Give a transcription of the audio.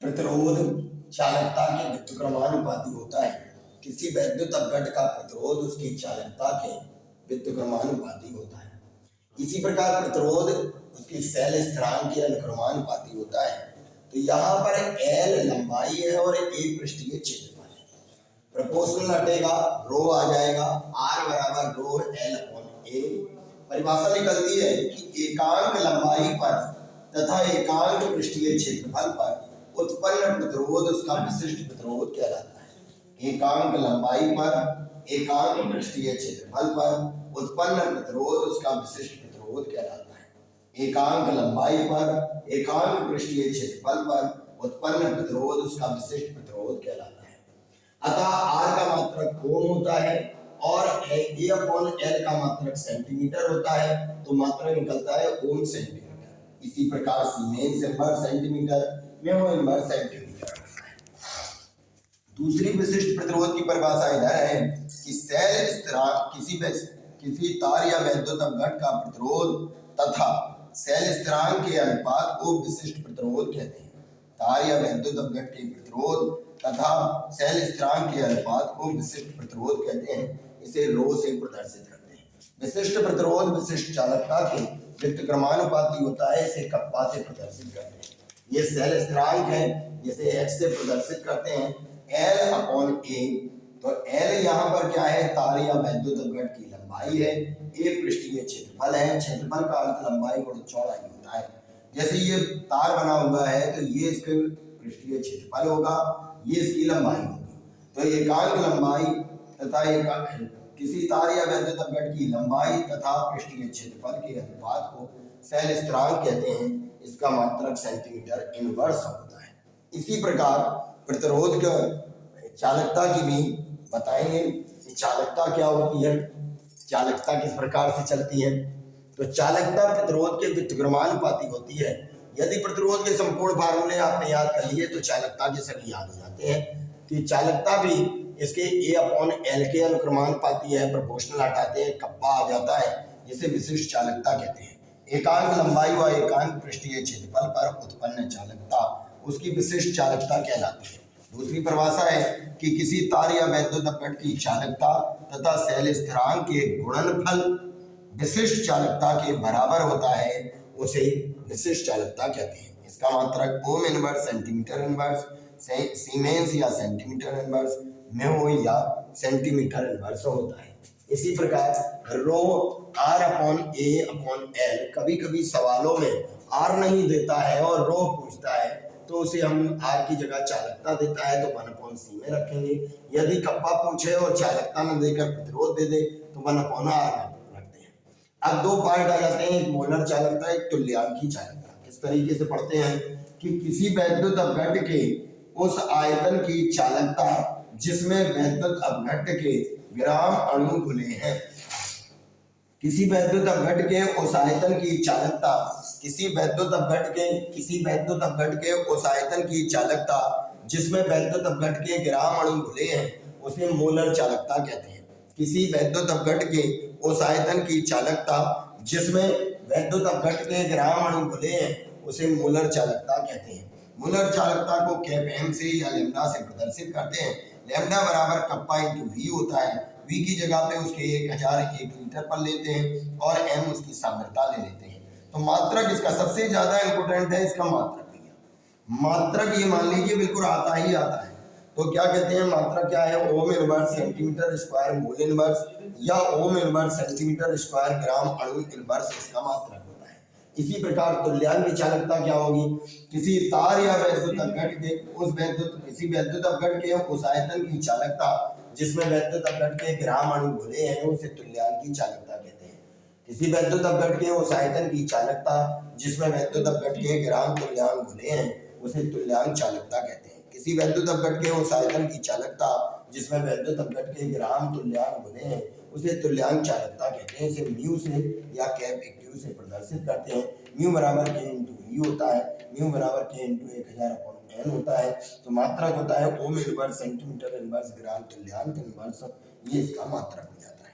प्रतिरोध चालकता के व्युत्क्रमानुपाती होता है। किसी वैद्युत अपघट का प्रतिरोध उसकी चालकता के व्युत्क्रमानुपाती होता है। इसी प्रकार प्रतिरोध उसकी सेल स्थिरांक के अनुक्रमानुपाती होता है। तो यहाँ पर L लंबाई है और A पृष्ठीय क्षेत्रफल है। प्रोपोर्शनल हटेगा, रो आ जाएगा, R बराबर रो L/A। परिभाषा निकलती है कि एकांक लंबाई पर तथा एकांक पृष्ठीय क्षेत्रफल पर उत्पन्न प्रतिरोध उसका विशिष्ट प्रतिरोध कहलाता है। एकांक लंबाई पर एकांक पृष्ठीय क्षेत्रफल पर उत्पन्न प्रतिरोध उसका विशिष्ट प्रतिरोध कहलाता है। एकांक लंबाई पर एकांक पृष्ठीय क्षेत्रफल पर उत्पन्न प्रतिरोध उसका विशिष्ट प्रतिरोध कहलाता है। अतः R का मात्रक ओम होता है और A/L का मात्रक सेंटीमीटर होता है, तो मात्रक निकलता है ओम सेंटीमीटर। इसी प्रकार siemens inverse centimetre, mu inverse centimetre. दूसरी विशिष्ट प्रतिरोध की परिभाषा इधर है कि सेल स्थिरांक किसी तार या वैद्युत अपघट का प्रतिरोध तथा सेल स्थिरांक के अनुपात को विशिष्ट प्रतिरोध कहते हैं। तार या वैद्युत अपघट के प्रतिरोध तथा सेल स्थिरांक के अनुपात को विशिष्ट प्रतिरोध कहते हैं। इसे रो से प्रदर्शित करते हैं। विशिष्ट प्रतिरोध विशिष्ट चालकता के व्युत्क्रमानुपाती होता है। इसे कप्पा से प्रदर्शित करते हैं। ये सेल स्थिरांक है जिसे x से प्रदर्शित करते हैं, L/A। तो L यहाँ पर क्या है, तार या वैद्युत अपघट की लंबाई है, A पृष्ठीय क्षेत्रफल है। क्षेत्रफल का अर्थ लंबाई गुणा चौड़ाई होता है। जैसे ये तार बना हुआ है तो ये इसके पृष्ठीय क्षेत्रफल होगा, ये इसकी लंबाई होगी। तो एकांक लंबाई तथा किसी तार या वैद्युत अपघट की लंबाई तथा पृष्ठीय क्षेत्रफल के अनुपात को सेल स्थिरांक कहते हैं। इसका मात्रक सेंटीमीटर इनवर्स होता है। इसी प्रकार प्रतिरोध का चालकता की भी बताएंगे कि चालकता क्या होती है, चालकता किस प्रकार से चलती है। तो चालकता प्रतिरोध के व्युत्क्रमानुपाती होती है। यदि प्रतिरोध के संपूर्ण फार्मूले आपने याद कर लिए तो चालकता के सभी याद हो जाते हैं। कि चालकता भी इसके A/L के अनुक्रमानुपाती है। प्रोपोर्शनल हटाते हैं, कप्पा आ जाता है, जिसे विशिष्ट चालकता कहते हैं। एकांक लंबाई व एकांक पृष्ठीय क्षेत्रफल पर उत्पन्न चालकता उसकी विशिष्ट चालकता कहलाती है। दूसरी परिभाषा है कि किसी तार या वैद्युत अपघट की चालकता तथा सेल स्थिरांक के गुणनफल विशिष्ट चालकता के बराबर होता है, उसे विशिष्ट चालकता कहते हैं। इसका मात्रक ohm inverse centimetre inverse, siemens या सेंटीमीटर इनवर्स, म्यू या सेंटीमीटर इनवर्स होता है। इसी प्रकार रो R/A/L, कभी कभी सवालों में R नहीं देता है और रो पूछता है तो उसे हम R की जगह चालकता देता है तो 1/C में रखेंगे। यदि कप्पा पूछे और चालकता न देकर प्रतिरोध दे दे तो 1/R रखते हैं। अब दो पार्ट आ जाते हैं, एक मोलर चालकता, एक तुल्यांकी चालकता। किस तरीके से पढ़ते हैं कि किसी वैद्युत अपघट के उस आयतन की चालकता जिसमें वैद्युत अपघट के ग्राम अणु घुले हैं। किसी वैद्युत अपघट के उस आयतन की चालकता किसी वैद्युत अपघट के उस आयतन की चालकता जिसमें वैद्युत अपघट के ग्राम अणु घुले हैं उसे मोलर चालकता कहते हैं। किसी वैद्युत अपघट के उस आयतन की चालकता जिसमें वैद्युत अपघट के ग्राम अणु घुले हैं उसे मोलर चालकता कहते हैं। मोलर चालकता को कैप M से या लैम्डा से प्रदर्शित करते हैं। लैम्डा बराबर कप्पा इंटू V होता है। V की जगह पे उसके 1001 लीटर पर लेते हैं और M उसकी सांद्रता ले लेते हैं। तो मात्रक इसका सबसे ज्यादा इंपोर्टेंट है, इसका मात्रक भैया। मात्रक ये मान लीजिए बिल्कुल आता ही आता है। तो क्या कहते हैं, मात्रक क्या है, ohm inverse centimetre square mole inverse या ओम इनवर्स सेंटीमीटर स्क्वायर ग्राम अणु इनवर्स इसका मात्रक होता है। इसी प्रकार तुल्यांकी चालकता क्या होगी, किसी तार या वैद्युत अपघट के वैद्युत अपघट के उस आयतन की चालकता जिसमें वैद्युत अपघट के ग्राम अणु घुले हैं उसे तुल्यांकी चालकता कहते हैं। किसी वैद्युत अपघट के उस आयतन की चालकता जिसमें वैद्युत अपघट के ग्राम तुल्यांक घुले हैं उसे तुल्यांक चालकता कहते हैं। किसी वैद्युत अपघट के उस आयतन की चालकता जिसमें वैद्युत अपघट के ग्राम तुल्यांक घुले हैं उसे तुल्यांक चालकता कहते हैं। इसे म्यू से या कैप Q से प्रदर्शित करते हैं। म्यू बराबर K इंटू V होता है। म्यू बराबर K इंटू 1000/N होता है। तो मात्रक होता है ओम इनवर्स सेंटीमीटर इनवर्स ग्राम तुल्यांक इनवर्स, ये इसका मात्रक हो जाता है।